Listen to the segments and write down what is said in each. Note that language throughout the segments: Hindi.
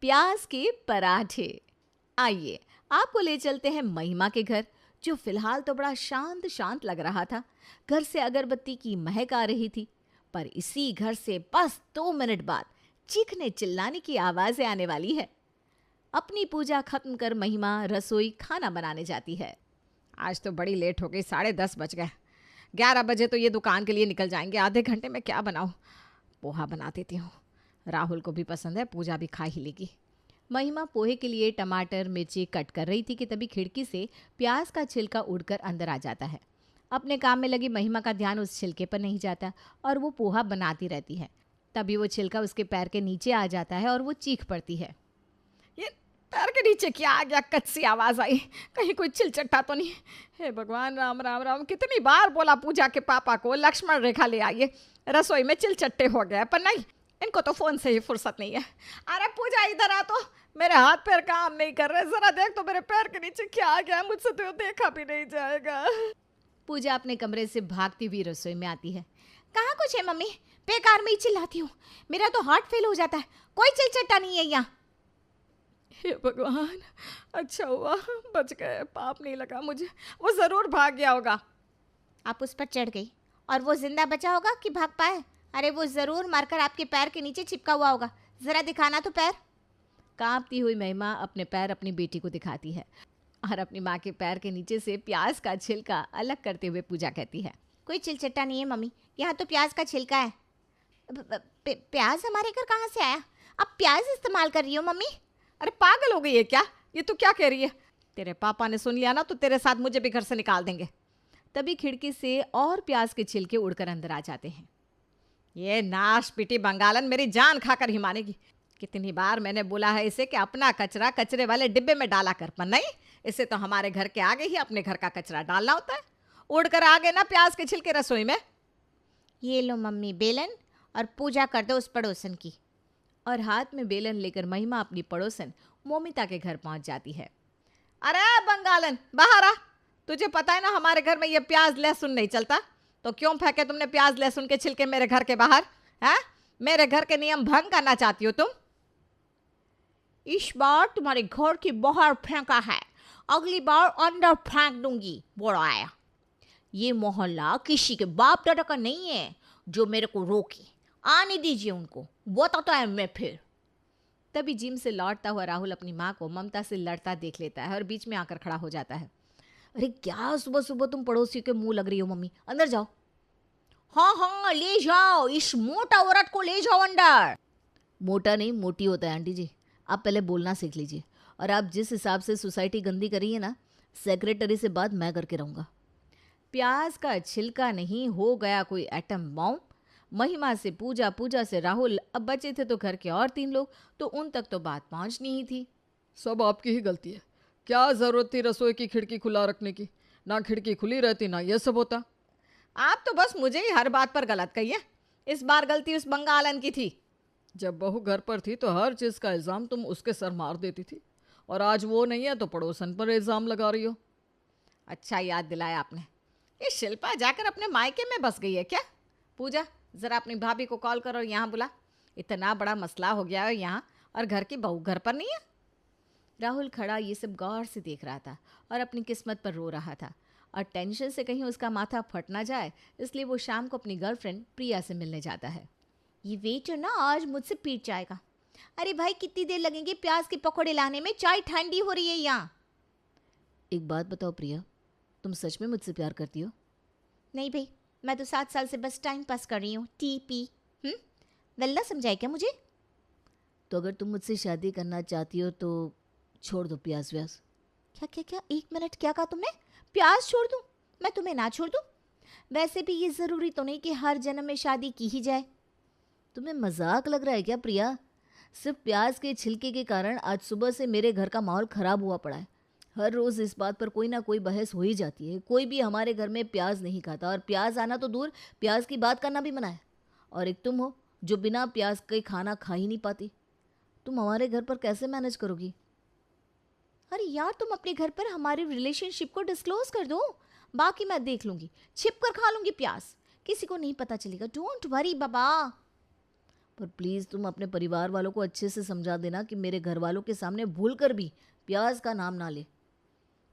प्याज के पराठे। आइए आपको ले चलते हैं महिमा के घर, जो फिलहाल तो बड़ा शांत शांत लग रहा था। घर से अगरबत्ती की महक आ रही थी, पर इसी घर से बस 2 मिनट बाद चीखने चिल्लाने की आवाजें आने वाली है। अपनी पूजा खत्म कर महिमा रसोई खाना बनाने जाती है। आज तो बड़ी लेट हो गई, 10:30 बज गए। 11 बजे तो ये दुकान के लिए निकल जाएंगे। आधे घंटे में क्या बनाऊं? पोहा बना देती हूँ, राहुल को भी पसंद है, पूजा भी खा ही लेगी। महिमा पोहे के लिए टमाटर मिर्ची कट कर रही थी कि तभी खिड़की से प्याज का छिलका उड़कर अंदर आ जाता है। अपने काम में लगी महिमा का ध्यान उस छिलके पर नहीं जाता और वो पोहा बनाती रहती है। तभी वो छिलका उसके पैर के नीचे आ जाता है और वो चीख पड़ती है। ये पैर के नीचे क्या आ गया? कच्ची आवाज आई, कहीं कोई चिलचट्टा तो नहीं? हे भगवान, राम राम राम। कितनी बार बोला पूजा के पापा को लक्ष्मण रेखा ले आइए, रसोई में चिलचट्टे हो गए, पर नहीं, इनको तो फोन से ही फुर्सत नहीं है। अरे पूजा इधर आ, तो मेरे हाथ पैर काम नहीं कर रहे, जरा देख तो मेरे पैर के नीचे क्या आ गया, मुझसे तो देखा भी नहीं जाएगा। पूजा अपने कमरे से भागती हुई रसोई में आती है। कहाँ कुछ है मम्मी? बेकार में ही चिल्लाती हूँ, मेरा तो हार्ट फेल हो जाता है। कोई चिलचट्टा नहीं है यहाँ। हे भगवान, अच्छा हुआ बच गए, पाप नहीं लगा मुझे। वो जरूर भाग गया होगा। आप उस पर चढ़ गई और वो जिंदा बचा होगा कि भाग पाए? अरे वो जरूर मारकर आपके पैर के नीचे चिपका हुआ होगा, जरा दिखाना तो पैर। कांपती हुई महिमा अपने पैर अपनी बेटी को दिखाती है और अपनी माँ के पैर के नीचे से प्याज का छिलका अलग करते हुए पूजा कहती है। कोई चिलचट्टा नहीं है मम्मी, यहाँ तो प्याज का छिलका है। प्याज हमारे घर कहाँ से आया? अब प्याज इस्तेमाल कर रही हो मम्मी? अरे पागल हो गई है क्या? ये तू क्या कह रही है? तेरे पापा ने सुन लिया ना तो तेरे साथ मुझे भी घर से निकाल देंगे। तभी खिड़की से और प्याज के छिलके उड़कर अंदर आ जाते हैं। ये नाश पीटी बंगालन मेरी जान खाकर ही मानेगी। कितनी बार मैंने बोला है इसे कि अपना कचरा कचरे वाले डिब्बे में डाला कर, पर नहीं, इसे तो हमारे घर के आगे ही अपने घर का कचरा डालना होता है। उड़कर आ गए ना प्याज के छिलके रसोई में। ये लो मम्मी बेलन, और पूजा कर दो उस पड़ोसन की। और हाथ में बेलन लेकर महिमा अपनी पड़ोसन मोमिता के घर पहुंच जाती है। अरे बंगालन, बाहर आ। तुझे पता है ना हमारे घर में ये प्याज लहसुन नहीं चलता, तो क्यों फेंके तुमने प्याज लहसुन के छिलके मेरे घर के बाहर? हैं? मेरे घर के नियम भंग करना चाहती हो तुम? इस बार तुम्हारे घर के बाहर फेंका है, अगली बार अंदर फेंक दूंगी। बोला आया, ये मोहल्ला किसी के बाप दादा का नहीं है जो मेरे को रोके। आने दीजिए उनको, बताता है मैं फिर। तभी जिम से लौटता हुआ राहुल अपनी माँ को ममता से लड़ता देख लेता है और बीच में आकर खड़ा हो जाता है। अरे क्या सुबह सुबह तुम पड़ोसी के मुंह लग रही हो? मम्मी अंदर जाओ। हाँ हाँ ले जाओ, इस मोटा औरत को ले जाओ अंदर। मोटा नहीं मोटी होता है आंटी जी, आप पहले बोलना सीख लीजिए। और आप जिस हिसाब से सोसाइटी गंदी करी है ना, सेक्रेटरी से बात मैं करके रहूँगा। प्याज का छिलका नहीं हो गया कोई एटम बॉम्ब। महिमा से पूजा, पूजा से राहुल, अब बचे थे तो घर के और 3 लोग, तो उन तक तो बात पहुंचनी ही थी। सब आपकी ही गलती है। क्या जरूरत थी रसोई की खिड़की खुला रखने की? ना खिड़की खुली रहती ना ये सब होता। आप तो बस मुझे ही हर बात पर गलत कहिए। इस बार गलती उस बंगालन की थी। जब बहू घर पर थी तो हर चीज का इल्जाम तुम उसके सर मार देती थी, और आज वो नहीं है तो पड़ोसन पर इल्जाम लगा रही हो। अच्छा याद दिलाया आपने। ये शिल्पा जाकर अपने मायके में बस गई है क्या? पूजा जरा अपनी भाभी को कॉल करो, यहाँ बुला। इतना बड़ा मसला हो गया है यहाँ, और घर की बहू घर पर नहीं है। राहुल खड़ा ये सब गौर से देख रहा था और अपनी किस्मत पर रो रहा था, और टेंशन से कहीं उसका माथा फट ना जाए, इसलिए वो शाम को अपनी गर्लफ्रेंड प्रिया से मिलने जाता है। ये वेटर ना आज मुझसे पीट जाएगा। अरे भाई कितनी देर लगेगी प्याज के पकौड़े लाने में? चाय ठंडी हो रही है यहाँ। एक बात बताओ प्रिया, तुम सच में मुझसे प्यार करती हो? नहीं भाई, मैं तो 7 साल से बस टाइम पास कर रही हूँ, टीपी। वेल्ला समझाए क्या मुझे? तो अगर तुम मुझसे शादी करना चाहती हो तो छोड़ दो प्याज व्याज। क्या क्या क्या? 1 मिनट, क्या कहा तुमने? प्याज छोड़ दूँ? मैं तुम्हें ना छोड़ दूँ? वैसे भी ये ज़रूरी तो नहीं कि हर जन्म में शादी की ही जाए। तुम्हें मजाक लग रहा है क्या प्रिया? सिर्फ प्याज के छिलके के कारण आज सुबह से मेरे घर का माहौल ख़राब हुआ पड़ा है। हर रोज़ इस बात पर कोई ना कोई बहस हो ही जाती है। कोई भी हमारे घर में प्याज नहीं खाता, और प्याज आना तो दूर, प्याज की बात करना भी मना है। और एक तुम हो जो बिना प्याज के खाना खा ही नहीं पाती। तुम हमारे घर पर कैसे मैनेज करोगी? अरे यार, तुम अपने घर पर हमारे रिलेशनशिप को डिस्क्लोज कर दो, बाकी मैं देख लूँगी, छिप कर खा लूँगी प्याज, किसी को नहीं पता चलेगा। डोंट वरी बाबा। पर प्लीज़ तुम अपने परिवार वालों को अच्छे से समझा देना कि मेरे घर वालों के सामने भूल कर भी प्याज का नाम ना ले।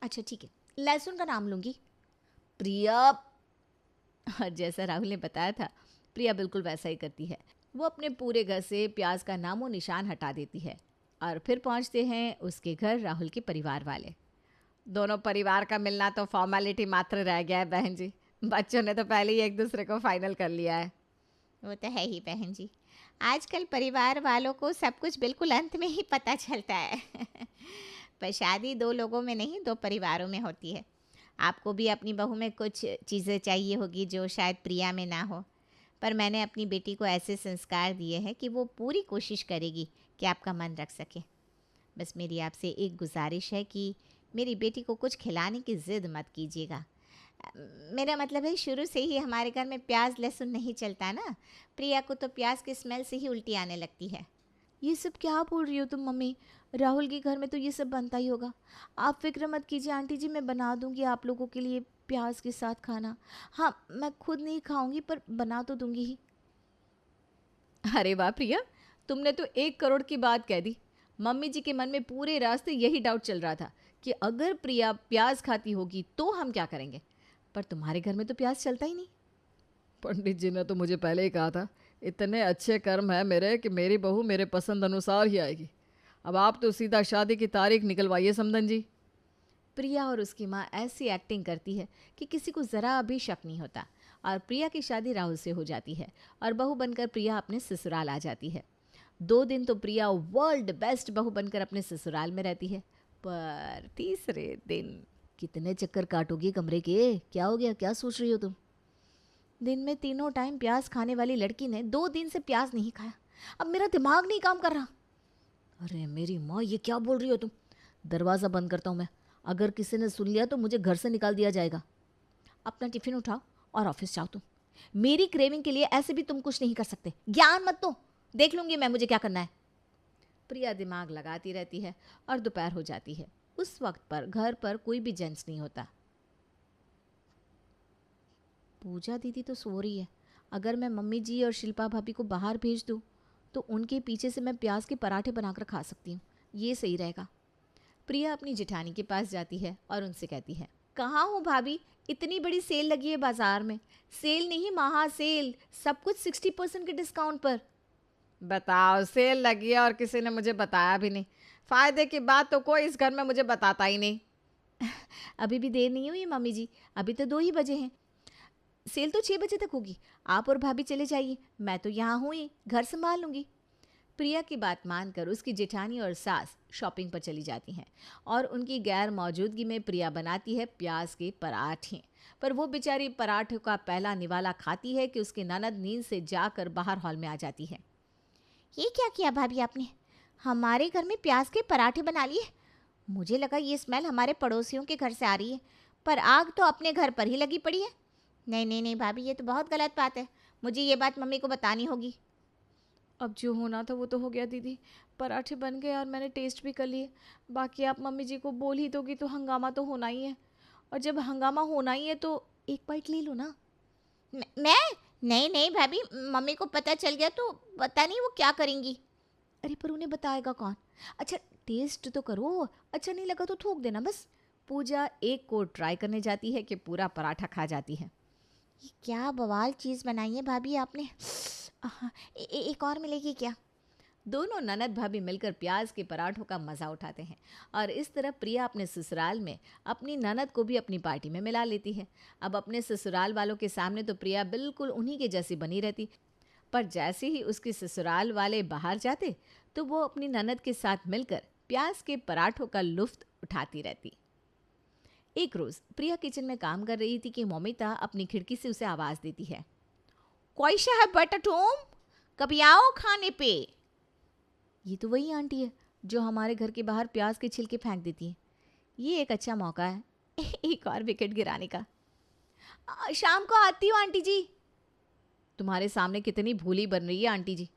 अच्छा ठीक है, लहसुन का नाम लूँगी। प्रिया। और जैसा राहुल ने बताया था, प्रिया बिल्कुल वैसा ही करती है। वो अपने पूरे घर से प्याज का नामो निशान हटा देती है और फिर पहुंचते हैं उसके घर राहुल के परिवार वाले। दोनों परिवार का मिलना तो फॉर्मेलिटी मात्र रह गया है बहन जी। बच्चों ने तो पहले ही एक दूसरे को फाइनल कर लिया है। वो तो है ही बहन जी, आजकल परिवार वालों को सब कुछ बिल्कुल अंत में ही पता चलता है। पर शादी दो लोगों में नहीं, दो परिवारों में होती है। आपको भी अपनी बहू में कुछ चीज़ें चाहिए होगी जो शायद प्रिया में ना हो, पर मैंने अपनी बेटी को ऐसे संस्कार दिए हैं कि वो पूरी कोशिश करेगी कि आपका मन रख सके। बस मेरी आपसे एक गुजारिश है कि मेरी बेटी को कुछ खिलाने की ज़िद मत कीजिएगा। मेरा मतलब है, शुरू से ही हमारे घर में प्याज लहसुन नहीं चलता ना। प्रिया को तो प्याज की स्मेल से ही उल्टी आने लगती है। ये सब क्या बोल रही हो तुम मम्मी? राहुल के घर में तो ये सब बनता ही होगा। आप फिक्र मत कीजिए आंटी जी, मैं बना दूंगी आप लोगों के लिए प्याज के साथ खाना। हाँ, मैं खुद नहीं खाऊंगी पर बना तो दूंगी ही। अरे वाह प्रिया, तुमने तो 1 करोड़ की बात कह दी। मम्मी जी के मन में पूरे रास्ते यही डाउट चल रहा था कि अगर प्रिया प्याज खाती होगी तो हम क्या करेंगे, पर तुम्हारे घर में तो प्याज चलता ही नहीं। पंडित जी ने तो मुझे पहले ही कहा था, इतने अच्छे कर्म है मेरे कि मेरी बहू मेरे पसंद अनुसार ही आएगी। अब आप तो सीधा शादी की तारीख निकलवाइए समधन जी। प्रिया और उसकी माँ ऐसी एक्टिंग करती है कि किसी को ज़रा भी शक नहीं होता और प्रिया की शादी राहुल से हो जाती है और बहू बनकर प्रिया अपने ससुराल आ जाती है। 2 दिन तो प्रिया वर्ल्ड बेस्ट बहू बनकर अपने ससुराल में रहती है, पर तीसरे दिन कितने चक्कर काटोगी कमरे के? क्या हो गया, क्या सोच रही हो तुम? दिन में 3 टाइम प्याज खाने वाली लड़की ने 2 दिन से प्याज नहीं खाया। अब मेरा दिमाग नहीं काम कर रहा। अरे मेरी माँ, ये क्या बोल रही हो तुम? दरवाज़ा बंद करता हूँ मैं, अगर किसी ने सुन लिया तो मुझे घर से निकाल दिया जाएगा। अपना टिफिन उठाओ और ऑफिस जाओ तुम। मेरी क्रेविंग के लिए ऐसे भी तुम कुछ नहीं कर सकते। ज्ञान मत दो, देख लूंगी मैं मुझे क्या करना है। प्रिया दिमाग लगाती रहती है और दोपहर हो जाती है। उस वक्त पर घर पर कोई भी जेंट्स नहीं होता। पूजा दीदी तो सो रही है। अगर मैं मम्मी जी और शिल्पा भाभी को बाहर भेज दूँ तो उनके पीछे से मैं प्याज के पराठे बनाकर खा सकती हूँ, ये सही रहेगा। प्रिया अपनी जेठानी के पास जाती है और उनसे कहती है, कहाँ हो भाभी, इतनी बड़ी सेल लगी है बाजार में। सेल नहीं, महा सेल, सब कुछ 60% के डिस्काउंट पर। बताओ, सेल लगी है और किसी ने मुझे बताया भी नहीं। फ़ायदे की बात तो कोई इस घर में मुझे बताता ही नहीं। अभी भी देर नहीं हुई मम्मी जी, अभी तो 2 ही बजे हैं। सेल तो 6 बजे तक होगी। आप और भाभी चले जाइए, मैं तो यहाँ हूँ ही, घर संभाल लूँगी। प्रिया की बात मानकर उसकी जेठानी और सास शॉपिंग पर चली जाती हैं और उनकी गैर मौजूदगी में प्रिया बनाती है प्याज के पराठे। पर वो बेचारी पराठे का पहला निवाला खाती है कि उसकी ननद नींद से जाकर बाहर हॉल में आ जाती है। ये क्या किया भाभी आपने? हमारे घर में प्याज के पराठे बना लिए? मुझे लगा ये स्मेल हमारे पड़ोसियों के घर से आ रही है, पर आग तो अपने घर पर ही लगी पड़ी है। नहीं नहीं नहीं भाभी, ये तो बहुत गलत बात है। मुझे ये बात मम्मी को बतानी होगी। अब जो होना था वो तो हो गया दीदी। पराठे बन गए और मैंने टेस्ट भी कर लिए। बाकी आप मम्मी जी को बोल ही दोगी तो हंगामा तो होना ही है, और जब हंगामा होना ही है तो एक बाइट ले लो ना। मैं? नहीं नहीं भाभी, मम्मी को पता चल गया तो पता नहीं वो क्या करेंगी। अरे पर उन्हें बताएगा कौन? अच्छा टेस्ट तो करो, अच्छा नहीं लगा तो थूक देना बस। पूजा एक को ट्राई करने जाती है कि पूरा पराठा खा जाती है। ये क्या बवाल चीज़ बनाई है भाभी आपने। एक और मिलेगी क्या? दोनों ननद भाभी मिलकर प्याज के पराठों का मज़ा उठाते हैं और इस तरह प्रिया अपने ससुराल में अपनी ननद को भी अपनी पार्टी में मिला लेती है। अब अपने ससुराल वालों के सामने तो प्रिया बिल्कुल उन्हीं के जैसी बनी रहती, पर जैसे ही उसके ससुराल वाले बाहर जाते तो वो अपनी ननद के साथ मिलकर प्याज के पराठों का लुफ्त उठाती रहती। एक रोज़ प्रिया किचन में काम कर रही थी कि मोमिता अपनी खिड़की से उसे आवाज़ देती है, कोई है बेटा तुम, कभी आओ खाने पे। ये तो वही आंटी है जो हमारे घर के बाहर प्याज के छिलके फेंक देती है। ये एक अच्छा मौका है एक और विकेट गिराने का। शाम को आती हूँ आंटी जी। तुम्हारे सामने कितनी भूली बन रही है आंटी जी,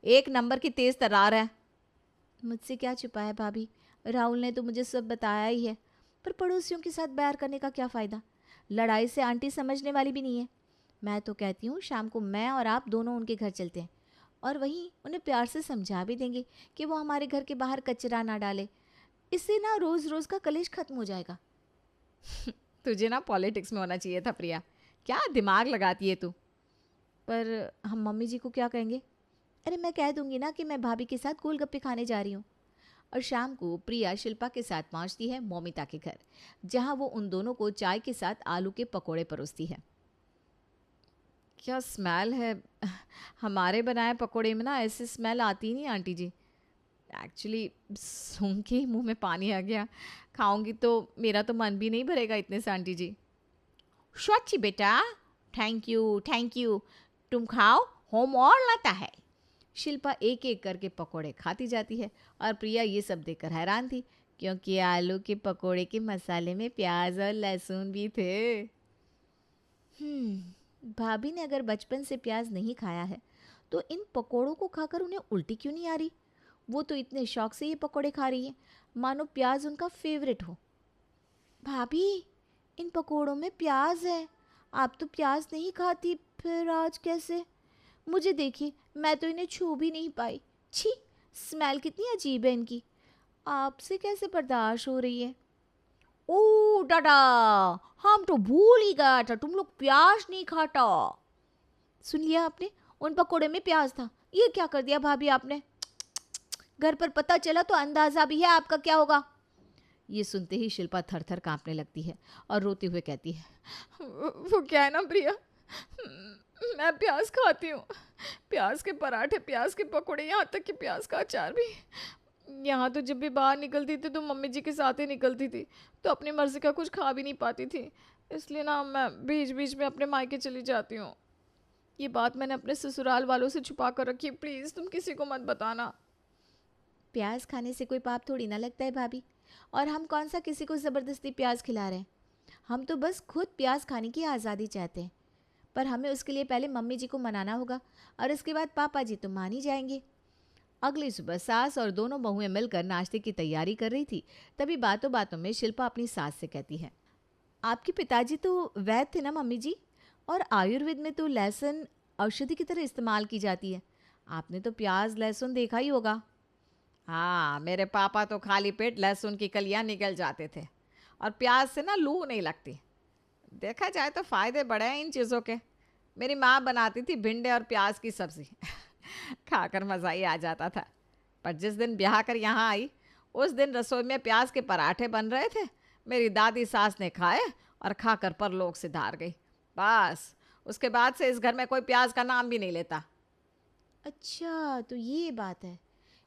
1 नंबर की तेज तर्रार है। मुझसे क्या छुपा है भाभी, राहुल ने तो मुझे सब बताया ही है, पर पड़ोसियों के साथ बैर करने का क्या फ़ायदा। लड़ाई से आंटी समझने वाली भी नहीं है। मैं तो कहती हूँ शाम को मैं और आप दोनों उनके घर चलते हैं। और वहीं उन्हें प्यार से समझा भी देंगे कि वो हमारे घर के बाहर कचरा ना डाले। इससे ना रोज़ रोज़ का कलेश खत्म हो जाएगा। तुझे ना पॉलिटिक्स में होना चाहिए था प्रिया, क्या दिमाग लगाती है तू। पर हम मम्मी जी को क्या कहेंगे? अरे मैं कह दूंगी ना कि मैं भाभी के साथ गोलगप्पे खाने जा रही हूँ। और शाम को प्रिया शिल्पा के साथ पहुंचती है मौमिता के घर, जहां वो उन दोनों को चाय के साथ आलू के पकोड़े परोसती है। क्या स्मेल है, हमारे बनाए पकोड़े में ना ऐसी स्मेल आती नहीं आंटी जी। एक्चुअली सुन के ही मुंह में पानी आ गया, खाऊंगी तो मेरा तो मन भी नहीं भरेगा इतने से आंटी जी। सच्ची बेटा, थैंक यू थैंक यू, तुम खाओ, होम और लाता है। शिल्पा एक एक करके पकोड़े खाती जाती है और प्रिया ये सब देखकर हैरान थी, क्योंकि आलू के पकोड़े के मसाले में प्याज और लहसुन भी थे। भाभी ने अगर बचपन से प्याज नहीं खाया है तो इन पकोड़ों को खाकर उन्हें उल्टी क्यों नहीं आ रही? वो तो इतने शौक से ये पकोड़े खा रही है, मानो प्याज उनका फेवरेट हो। भाभी, इन पकोड़ों में प्याज है, आप तो प्याज नहीं खाती, फिर आज कैसे? मुझे देखिए, मैं तो इन्हें छू भी नहीं पाई। छी, स्मेल कितनी अजीब है इनकी, आपसे कैसे बर्दाश्त हो रही है? ओ डाडा, हम तो भूल ही गया था, तुम लोग प्याज नहीं खाता। सुन लिया आपने, उन पकोड़े में प्याज था। ये क्या कर दिया भाभी आपने? घर पर पता चला तो अंदाजा भी है आपका क्या होगा। ये सुनते ही शिल्पा थर थर कांपने लगती है और रोते हुए कहती है, वो क्या है ना प्रिया, मैं प्याज खाती हूँ, प्याज के पराठे, प्याज के पकोड़े, यहाँ तक कि प्याज का अचार भी। यहाँ तो जब भी बाहर निकलती थी तो मम्मी जी के साथ ही निकलती थी, तो अपनी मर्जी का कुछ खा भी नहीं पाती थी, इसलिए ना मैं बीच बीच में अपने मायके चली जाती हूँ। ये बात मैंने अपने ससुराल वालों से छुपा कर रखी है, प्लीज़ तुम किसी को मत बताना। प्याज खाने से कोई पाप थोड़ी ना लगता है भाभी, और हम कौन सा किसी को ज़बरदस्ती प्याज खिला रहे हैं। हम तो बस खुद प्याज खाने की आज़ादी चाहते हैं, पर हमें उसके लिए पहले मम्मी जी को मनाना होगा और इसके बाद पापा जी तो मान ही जाएंगे। अगली सुबह सास और दोनों बहुएं मिलकर नाश्ते की तैयारी कर रही थी। तभी बातों बातों में शिल्पा अपनी सास से कहती है, आपके पिताजी तो वैद्य थे ना मम्मी जी, और आयुर्वेद में तो लहसुन औषधि की तरह इस्तेमाल की जाती है। आपने तो प्याज लहसुन देखा ही होगा। हाँ, मेरे पापा तो खाली पेट लहसुन की कलियां निकल जाते थे, और प्याज से ना लू नहीं लगती। देखा जाए तो फ़ायदे बड़े हैं इन चीज़ों के। मेरी माँ बनाती थी भिंडे और प्याज की सब्ज़ी खाकर मज़ा ही आ जाता था। पर जिस दिन ब्याह कर यहाँ आई, उस दिन रसोई में प्याज के पराठे बन रहे थे। मेरी दादी सास ने खाए और खाकर परलोक से धार गई। बस उसके बाद से इस घर में कोई प्याज का नाम भी नहीं लेता। अच्छा, तो ये बात है।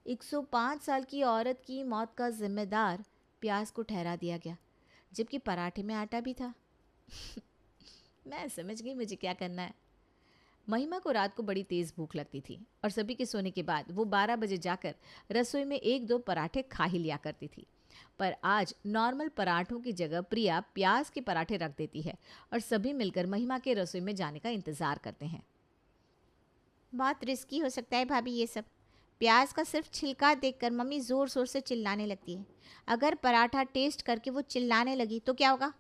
105 साल की औरत की मौत का जिम्मेदार प्याज को ठहरा दिया गया, जबकि पराठे में आटा भी था। मैं समझ गई मुझे क्या करना है। महिमा को रात को बड़ी तेज़ भूख लगती थी और सभी के सोने के बाद वो 12 बजे जाकर रसोई में एक दो पराठे खा ही लिया करती थी। पर आज नॉर्मल पराठों की जगह प्रिया प्याज के पराठे रख देती है और सभी मिलकर महिमा के रसोई में जाने का इंतज़ार करते हैं। बहुत रिस्की हो सकता है भाभी ये सब। प्याज का सिर्फ छिलका देखकर मम्मी ज़ोर ज़ोर से चिल्लाने लगती है। अगर पराठा टेस्ट करके वो चिल्लाने लगी तो क्या होगा?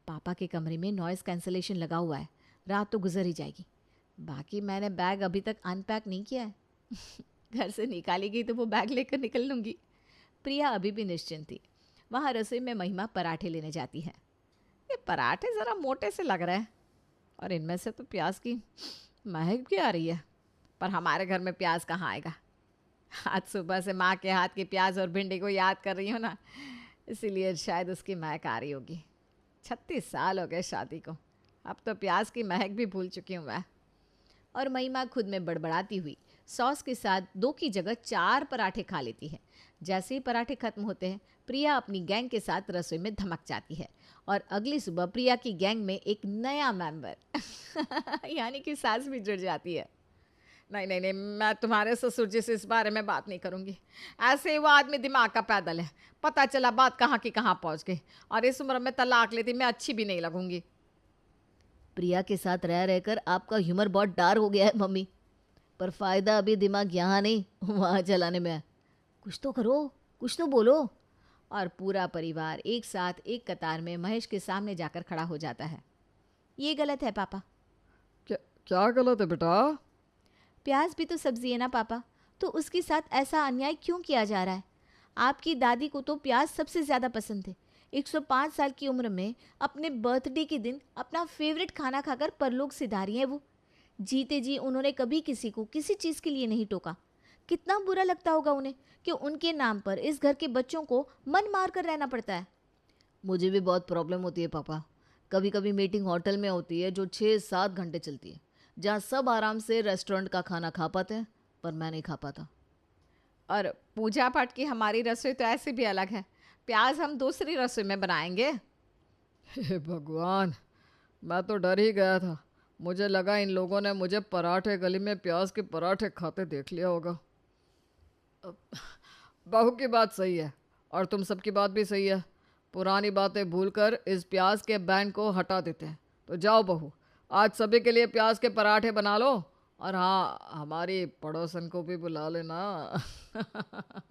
पापा के कमरे में नॉइज़ कैंसलेशन लगा हुआ है, रात तो गुजर ही जाएगी। बाकी मैंने बैग अभी तक अनपैक नहीं किया है। घर से निकाली गई तो वो बैग लेकर निकल लूँगी। प्रिया अभी भी निश्चिंत थी। वहाँ रसोई में महिमा पराठे लेने जाती है। ये पराठे ज़रा मोटे से लग रहे हैं और इनमें से तो प्याज की महक भी आ रही है, पर हमारे घर में प्याज कहाँ आएगा। आज सुबह से माँ के हाथ की प्याज और भिंडी को याद कर रही हूँ ना, इसीलिए शायद उसकी महक आ रही होगी। 36 साल हो गए शादी को, अब तो प्याज की महक भी भूल चुकी हूँ मैं। और महिमा खुद में बड़बड़ाती हुई सॉस के साथ 2 की जगह 4 पराठे खा लेती है। जैसे ही पराठे खत्म होते हैं, प्रिया अपनी गैंग के साथ रसोई में धमक जाती है और अगली सुबह प्रिया की गैंग में एक नया मेंबर यानी कि सास भी जुड़ जाती है। नहीं नहीं नहीं, मैं तुम्हारे ससुर जी से इस बारे में बात नहीं करूँगी। ऐसे ही वो आदमी दिमाग का पैदल है, पता चला बात कहाँ की कहाँ पहुँच गई, और इस उम्र में तलाक लेती मैं अच्छी भी नहीं लगूंगी। प्रिया के साथ रह रहकर आपका ह्यूमर बहुत डार्क हो गया है मम्मी, पर फायदा अभी दिमाग यहाँ नहीं वहाँ चलाने में है। कुछ तो करो, कुछ तो बोलो। और पूरा परिवार एक साथ एक कतार में महेश के सामने जाकर खड़ा हो जाता है। ये गलत है पापा। क्या क्या गलत है बेटा? प्याज भी तो सब्जी है ना पापा, तो उसके साथ ऐसा अन्याय क्यों किया जा रहा है? आपकी दादी को तो प्याज सबसे ज़्यादा पसंद थे। 105 साल की उम्र में अपने बर्थडे के दिन अपना फेवरेट खाना खाकर परलोक सिधारी हैं वो। जीते जी उन्होंने कभी किसी को किसी चीज़ के लिए नहीं टोका। कितना बुरा लगता होगा उन्हें कि उनके नाम पर इस घर के बच्चों को मन मार कर रहना पड़ता है। मुझे भी बहुत प्रॉब्लम होती है पापा। कभी कभी मीटिंग होटल में होती है जो 6-7 घंटे चलती है, जहाँ सब आराम से रेस्टोरेंट का खाना खा पाते हैं, पर मैं नहीं खा पाता। और पूजा पाठ की हमारी रसोई तो ऐसे भी अलग है, प्याज हम दूसरी रसोई में बनाएंगे। हे भगवान, मैं तो डर ही गया था। मुझे लगा इन लोगों ने मुझे पराठे गली में प्याज के पराठे खाते देख लिया होगा। बहू की बात सही है और तुम सबकी बात भी सही है। पुरानी बातें भूलकर इस प्याज के बैन को हटा देते हैं। तो जाओ बहू, आज सभी के लिए प्याज के पराठे बना लो, और हाँ, हमारी पड़ोसन को भी बुला लेना।